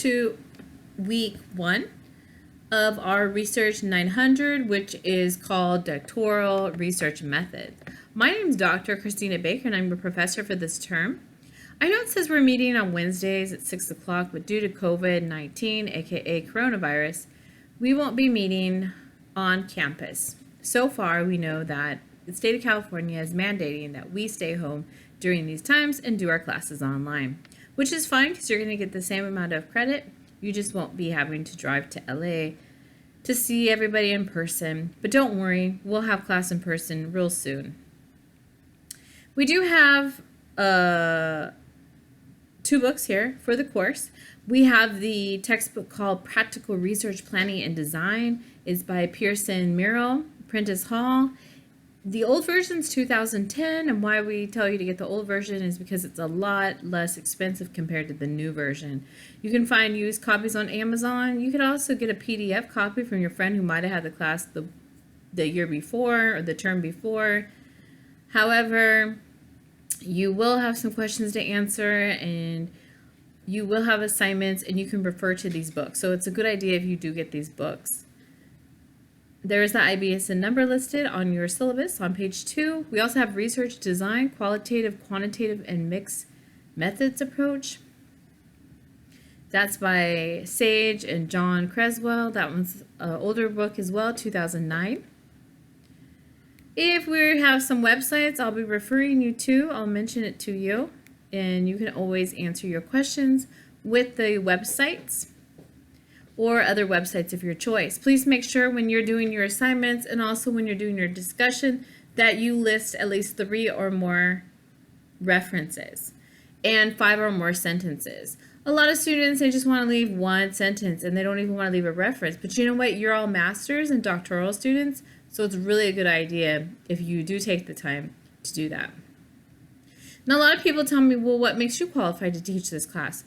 to week 1 of our Research 900, which is called Doctoral Research Methods. My name is Dr. Christina Baker, and I'm a professor for this term. I know it says we're meeting on Wednesdays at 6 o'clock, but due to COVID-19, aka coronavirus, we won't be meeting on campus. So far, we know that the state of California is mandating that we stay home during these times and do our classes online, which is fine because you're going to get the same amount of credit. You just won't be having to drive to LA to see everybody in person. But don't worry, we'll have class in person real soon. We do have 2 books here for the course. We have the textbook called Practical Research Planning and Design. It's by Pearson Merrill, Prentice Hall. The old version is 2010, and why we tell you to get the old version is because it's a lot less expensive compared to the new version. You can find used copies on Amazon. You could also get a PDF copy from your friend who might have had the class the year before or the term before. However, you will have some questions to answer, and you will have assignments, and you can refer to these books. So it's a good idea if you do get these books. There is the IBSN number listed on your syllabus on page 2. We also have Research Design, Qualitative, Quantitative, and Mixed Methods Approach. That's by Sage and John Creswell. That one's an older book as well, 2009. If we have some websites I'll be referring you to, I'll mention it to you, and you can always answer your questions with the websites or other websites of your choice. Please make sure when you're doing your assignments and also when you're doing your discussion that you list at least 3 or more references and 5 or more sentences. A lot of students, they just want to leave 1 sentence and they don't even want to leave a reference. But you know what? You're all masters and doctoral students, so it's really a good idea if you do take the time to do that. Now, a lot of people tell me, well, what makes you qualified to teach this class?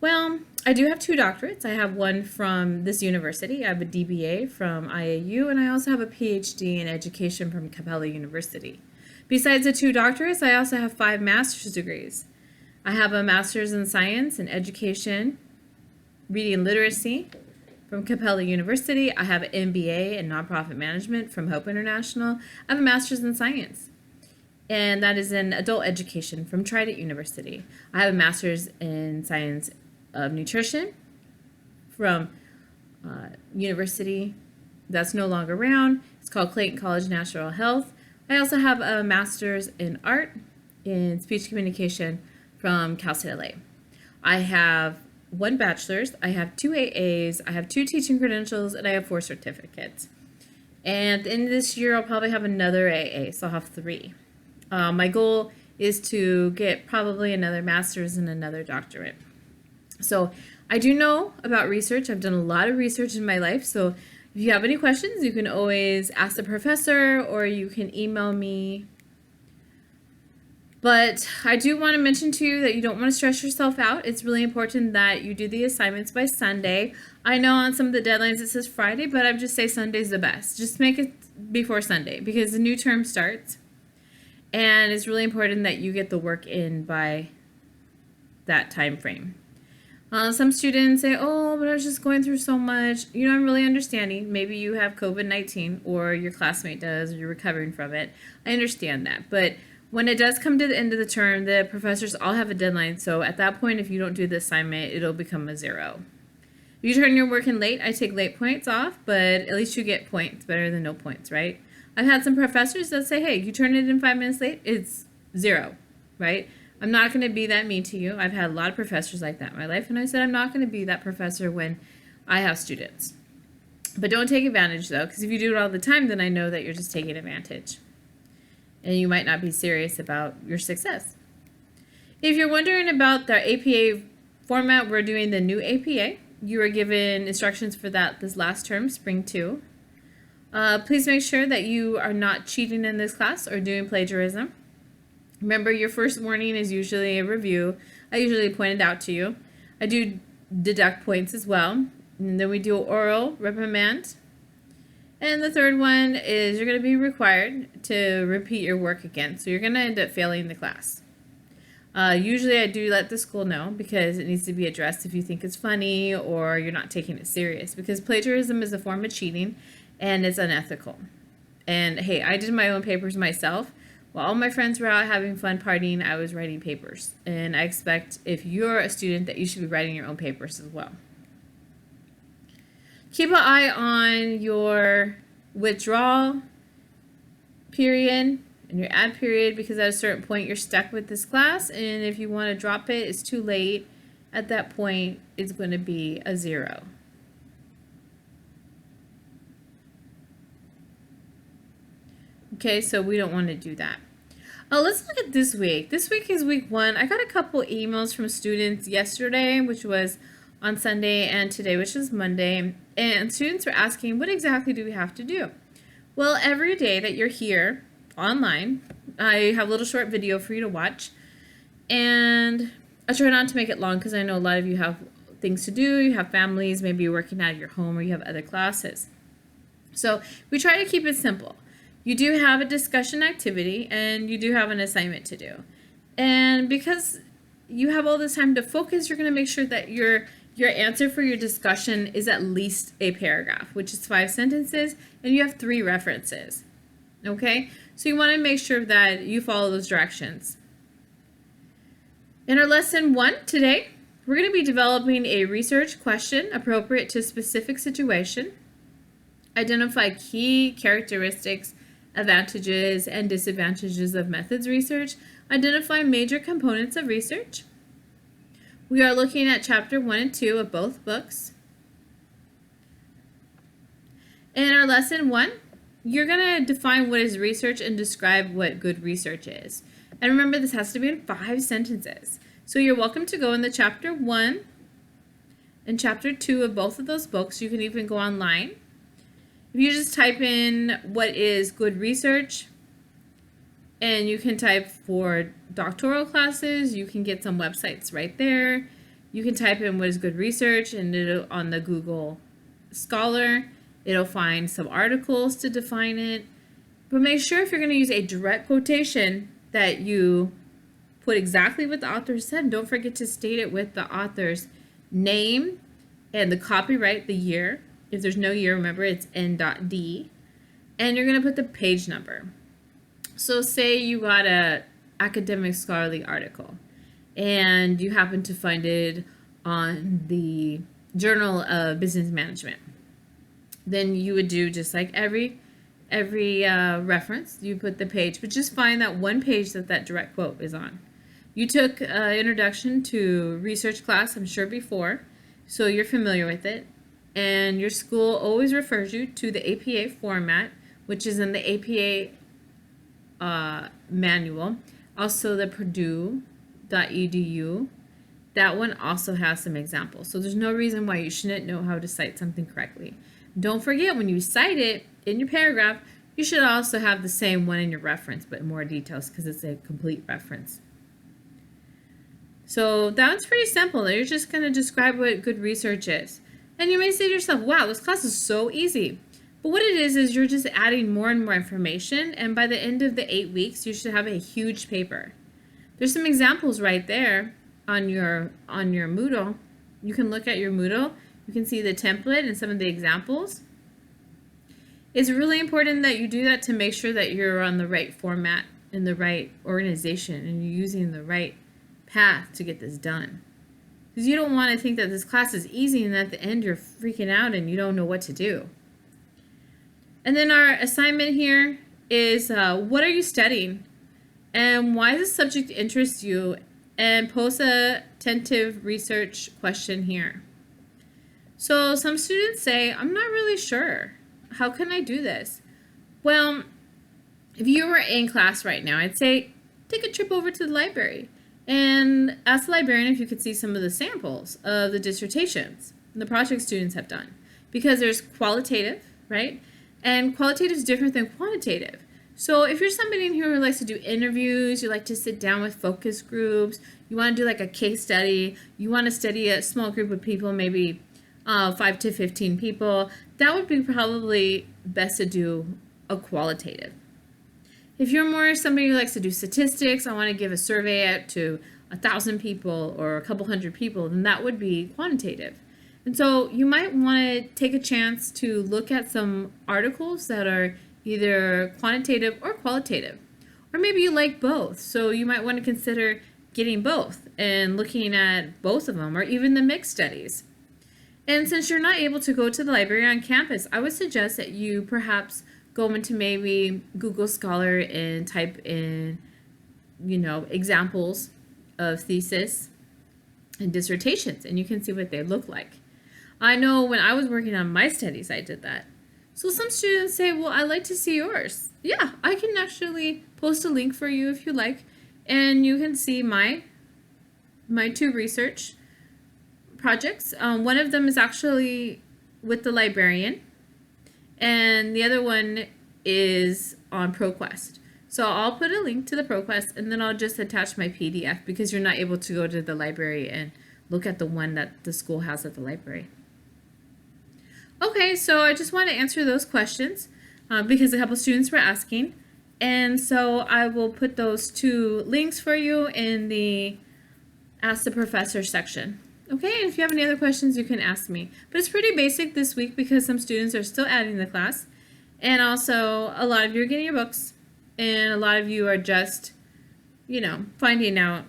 Well, I do have 2 doctorates. I have one from this university. I have a DBA from IAU, and I also have a PhD in education from Capella University. Besides the 2 doctorates, I also have 5 master's degrees. I have a master's in science and education, reading and literacy from Capella University. I have an MBA in nonprofit management from Hope International. I have a master's in science, and that is in adult education from Trident University. I have a master's in science of nutrition from university that's no longer around. It's called Clayton College Natural Health. I also have a master's in art in speech communication from Cal State LA. I have 1 bachelor's, I have 2 AAs, I have 2 teaching credentials, and I have 4 certificates. And in this year, I'll probably have another AA, so I'll have 3. My goal is to get probably another master's and another doctorate. So I do know about research. I've done a lot of research in my life. So if you have any questions, you can always ask the professor or you can email me. But I do want to mention to you that you don't want to stress yourself out. It's really important that you do the assignments by Sunday. I know on some of the deadlines it says Friday, but I would just say Sunday's the best. Just make it before Sunday because the new term starts. And it's really important that you get the work in by that time frame. Some students say, oh, but I was just going through so much. You know, I'm really understanding. Maybe you have COVID-19 or your classmate does or you're recovering from it. I understand that. But when it does come to the end of the term, the professors all have a deadline. So at that point, if you don't do the assignment, it'll become a 0. If you turn your work in late, I take late points off, but at least you get points. Better than no points, right? I've had some professors that say, hey, you turn it in 5 minutes late, it's 0, right? I'm not going to be that mean to you. I've had a lot of professors like that in my life, and I said I'm not going to be that professor when I have students. But don't take advantage, though, because if you do it all the time, then I know that you're just taking advantage. And you might not be serious about your success. If you're wondering about the APA format, we're doing the new APA. You were given instructions for that this last term, spring 2. Please make sure that you are not cheating in this class or doing plagiarism. Remember, your first warning is usually a review. I usually point it out to you. I do deduct points as well. And then we do oral reprimand. And the third one is you're going to be required to repeat your work again. So you're going to end up failing the class. Usually I do let the school know because it needs to be addressed if you think it's funny or you're not taking it serious, because plagiarism is a form of cheating and it's unethical. And hey, I did my own papers myself. While all my friends were out having fun partying, I was writing papers. And I expect if you're a student that you should be writing your own papers as well. Keep an eye on your withdrawal period and your add period, because at a certain point you're stuck with this class, and if you want to drop it, it's too late. At that point, it's going to be a 0. Okay, so we don't want to do that. Let's look at this week. This week is week 1. I got a couple emails from students yesterday, which was on Sunday, and today, which is Monday, and students were asking, what exactly do we have to do? Well, every day that you're here online, I have a little short video for you to watch, and I try not to make it long because I know a lot of you have things to do, you have families, maybe you're working out of your home, or you have other classes. So we try to keep it simple. You do have a discussion activity, and you do have an assignment to do. And because you have all this time to focus, you're going to make sure that your answer for your discussion is at least a paragraph, which is 5 sentences, and you have 3 references. Okay? So you want to make sure that you follow those directions. In our lesson 1 today, we're going to be developing a research question appropriate to a specific situation. Identify key characteristics, advantages, and disadvantages of methods research. Identify major components of research. We are looking at chapter 1 and 2 of both books. In our lesson 1, you're going to define what is research and describe what good research is. And remember, this has to be in 5 sentences. So you're welcome to go in the chapter 1 and chapter 2 of both of those books. You can even go online. If you just type in what is good research, and you can type for doctoral classes, you can get some websites right there. You can type in what is good research, and it'll, on the Google Scholar, it'll find some articles to define it. But make sure if you're going to use a direct quotation that you put exactly what the author said. Don't forget to state it with the author's name and the copyright, the year. If there's no year, remember it's N.D. And you're going to put the page number. So say you got a academic scholarly article and you happen to find it on the Journal of Business Management. Then you would do just like every reference, you put the page, but just find that one page that direct quote is on. You took introduction to research class, I'm sure before, so you're familiar with it. And your school always refers you to the APA format, which is in the APA manual. Also the Purdue.edu. That one also has some examples. So there's no reason why you shouldn't know how to cite something correctly. Don't forget, when you cite it in your paragraph, you should also have the same one in your reference, but more details because it's a complete reference. So that's pretty simple. You're just going to describe what good research is. And you may say to yourself, wow, this class is so easy. But what it is you're just adding more and more information, and by the end of the 8 weeks, you should have a huge paper. There's some examples right there on your Moodle. You can look at your Moodle. You can see the template and some of the examples. It's really important that you do that to make sure that you're on the right format and the right organization and you're using the right path to get this done. Because you don't want to think that this class is easy and at the end you're freaking out and you don't know what to do. And then our assignment here is what are you studying? And why does this subject interest you? And post a tentative research question here. So some students say, I'm not really sure. How can I do this? Well, if you were in class right now, I'd say take a trip over to the library and ask the librarian if you could see some of the samples of the dissertations the project students have done. Because there's qualitative, right? And qualitative is different than quantitative. So if you're somebody in here who likes to do interviews, you like to sit down with focus groups, you want to do like a case study, you want to study a small group of people, maybe 5 to 15 people, that would be probably best to do a qualitative. If you're more somebody who likes to do statistics, I want to give a survey out to 1,000 people or a couple hundred people, then that would be quantitative. And so you might want to take a chance to look at some articles that are either quantitative or qualitative. Or maybe you like both, so you might want to consider getting both and looking at both of them, or even the mixed studies. And since you're not able to go to the library on campus, I would suggest that you perhaps go into maybe Google Scholar and type in, examples of thesis and dissertations, and you can see what they look like. I know when I was working on my studies, I did that. So some students say, well, I'd like to see yours. Yeah, I can actually post a link for you if you like, and you can see my two research projects. One of them is actually with the librarian, and the other one is on ProQuest. So I'll put a link to the ProQuest, and then I'll just attach my PDF because you're not able to go to the library and look at the one that the school has at the library. Okay, so I just want to answer those questions because a couple students were asking. And so I will put those two links for you in the Ask the Professor section. Okay, and if you have any other questions, you can ask me. But it's pretty basic this week because some students are still adding the class. And also, a lot of you are getting your books. And a lot of you are just, finding out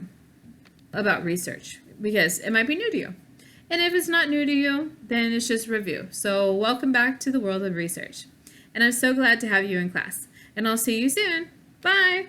about research because it might be new to you. And if it's not new to you, then it's just review. So welcome back to the world of research. And I'm so glad to have you in class. And I'll see you soon. Bye.